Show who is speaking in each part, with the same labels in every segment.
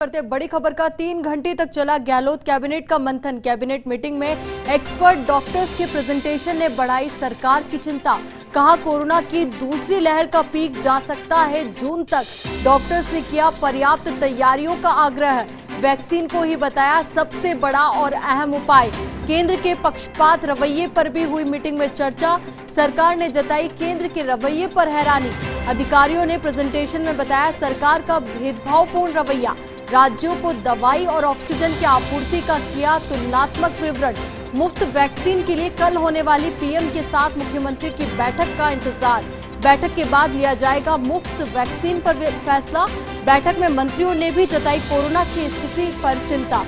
Speaker 1: करते बड़ी खबर का 3 घंटे तक चला गहलोत कैबिनेट का मंथन। कैबिनेट मीटिंग में एक्सपर्ट डॉक्टर्स के प्रेजेंटेशन ने बढ़ाई सरकार की चिंता। कहा कोरोना की दूसरी लहर का पीक जा सकता है जून तक। डॉक्टर्स ने किया पर्याप्त तैयारियों का आग्रह। वैक्सीन को ही बताया सबसे बड़ा और अहम उपाय। केंद्र के पक्षपात रवैये पर भी हुई मीटिंग में चर्चा। सरकार ने जताई केंद्र के रवैये पर हैरानी। अधिकारियों ने प्रेजेंटेशन में बताया सरकार का भेदभावपूर्ण रवैया। राज्यों को दवाई और ऑक्सीजन की आपूर्ति का किया तुलनात्मक विवरण। मुफ्त वैक्सीन के लिए कल होने वाली पीएम के साथ मुख्यमंत्री की बैठक का इंतजार। बैठक के बाद लिया जाएगा मुफ्त वैक्सीन पर फैसला। बैठक में मंत्रियों ने भी जताई कोरोना की स्थिति पर चिंता।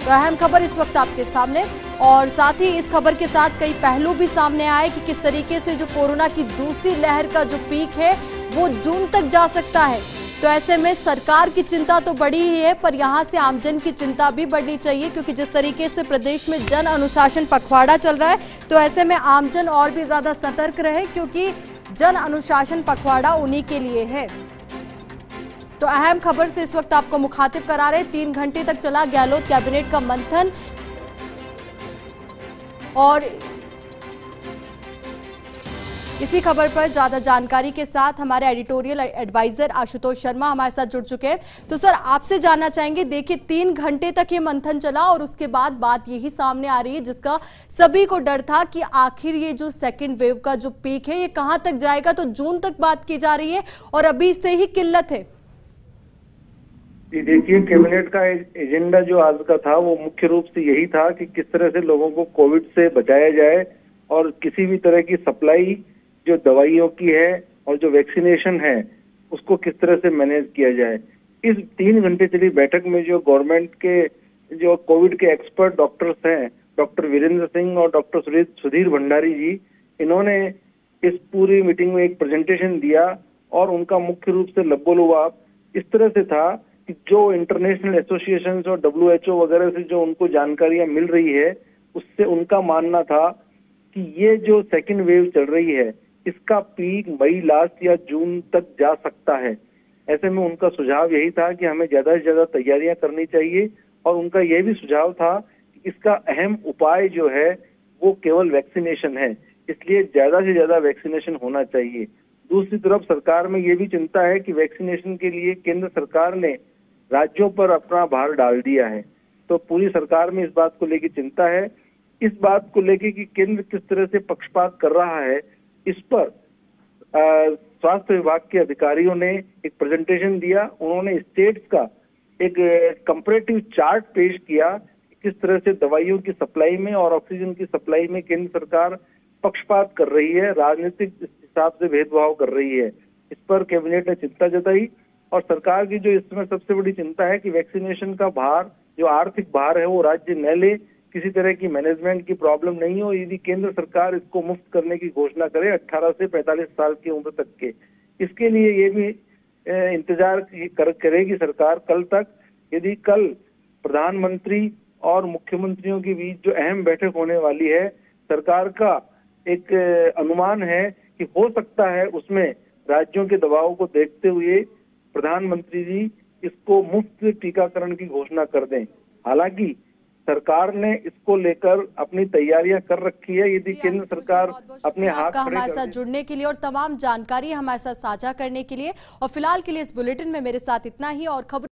Speaker 1: तो अहम खबर इस वक्त आपके सामने, और साथ ही इस खबर के साथ कई पहलू भी सामने आए कि किस तरीके से जो कोरोना की दूसरी लहर का जो पीक है वो जून तक जा सकता है। तो ऐसे में सरकार की चिंता तो बड़ी ही है, पर यहाँ से आमजन की चिंता भी बढ़नी चाहिए, क्योंकि जिस तरीके से प्रदेश में जन अनुशासन पखवाड़ा चल रहा है, तो ऐसे में आमजन और भी ज्यादा सतर्क रहे, क्योंकि जन अनुशासन पखवाड़ा उन्हीं के लिए है। तो अहम खबर से इस वक्त आपको मुखातिब करा रहे। 3 घंटे तक चला गहलोत कैबिनेट का मंथन, और इसी खबर पर ज्यादा जानकारी के साथ हमारे एडिटोरियल एडवाइजर आशुतोष शर्मा हमारे साथ जुड़ चुके हैं। तो सर, आपसे जानना चाहेंगे, देखिए 3 घंटे तक ये मंथन चला और उसके बाद बात यही सामने आ रही है जिसका सभी को डर था कि आखिर ये जो सेकेंड वेव का जो पीक है ये कहां तक जाएगा। तो जून तक बात की जा रही है और अभी से ही किल्लत है।
Speaker 2: जी देखिए, कैबिनेट का एजेंडा जो आज का था वो मुख्य रूप से यही था कि किस तरह से लोगों को कोविड से बचाया जाए और किसी भी तरह की सप्लाई जो दवाइयों की है और जो वैक्सीनेशन है उसको किस तरह से मैनेज किया जाए। इस 3 घंटे चली बैठक में जो गवर्नमेंट के जो कोविड के एक्सपर्ट डॉक्टर्स हैं, डॉक्टर वीरेंद्र सिंह और डॉक्टर सुधीर भंडारी जी, इन्होंने इस पूरी मीटिंग में एक प्रेजेंटेशन दिया और उनका मुख्य रूप से लब्बोलुआब इस तरह से था कि जो इंटरनेशनल एसोसिएशंस और WHO वगैरह से जो उनको जानकारियां मिल रही है, उससे उनका मानना था कि ये जो सेकेंड वेव चल रही है इसका पीक मई लास्ट या जून तक जा सकता है। ऐसे में उनका सुझाव यही था कि हमें ज्यादा से ज्यादा तैयारियां करनी चाहिए, और उनका यह भी सुझाव था कि इसका अहम उपाय जो है वो केवल वैक्सीनेशन है, इसलिए ज्यादा से ज्यादा वैक्सीनेशन होना चाहिए। दूसरी तरफ सरकार में ये भी चिंता है कि वैक्सीनेशन के लिए केंद्र सरकार ने राज्यों पर अपना भार डाल दिया है, तो पूरी सरकार में इस बात को लेकर चिंता है। इस बात को लेकर कि केंद्र किस तरह से पक्षपात कर रहा है, इस पर स्वास्थ्य विभाग के अधिकारियों ने एक प्रेजेंटेशन दिया। उन्होंने स्टेट्स का एक कंपैरेटिव चार्ट पेश किया, किस तरह से दवाइयों की सप्लाई में और ऑक्सीजन की सप्लाई में केंद्र सरकार पक्षपात कर रही है, राजनीतिक हिसाब से भेदभाव कर रही है। इस पर कैबिनेट ने चिंता जताई, और सरकार की जो इस समय सबसे बड़ी चिंता है कि वैक्सीनेशन का भार, जो आर्थिक भार है, वो राज्य न ले, किसी तरह की मैनेजमेंट की प्रॉब्लम नहीं हो। यदि केंद्र सरकार इसको मुफ्त करने की घोषणा करे 18 से 45 साल की उम्र तक के, इसके लिए ये भी इंतजार करेगी सरकार कल तक। यदि कल प्रधानमंत्री और मुख्यमंत्रियों के बीच जो अहम बैठक होने वाली है, सरकार का एक अनुमान है कि हो सकता है उसमें राज्यों के दबाव को देखते हुए प्रधानमंत्री जी इसको मुफ्त टीकाकरण की घोषणा कर दें। हालांकि सरकार ने इसको लेकर अपनी तैयारियां कर रखी है। यदि केंद्र सरकार अपने हाथ खड़े
Speaker 1: हमारे साथ जुड़ने के लिए और तमाम जानकारी हमारे साथ साझा करने के लिए, और फिलहाल के लिए इस बुलेटिन में मेरे साथ इतना ही। और खबर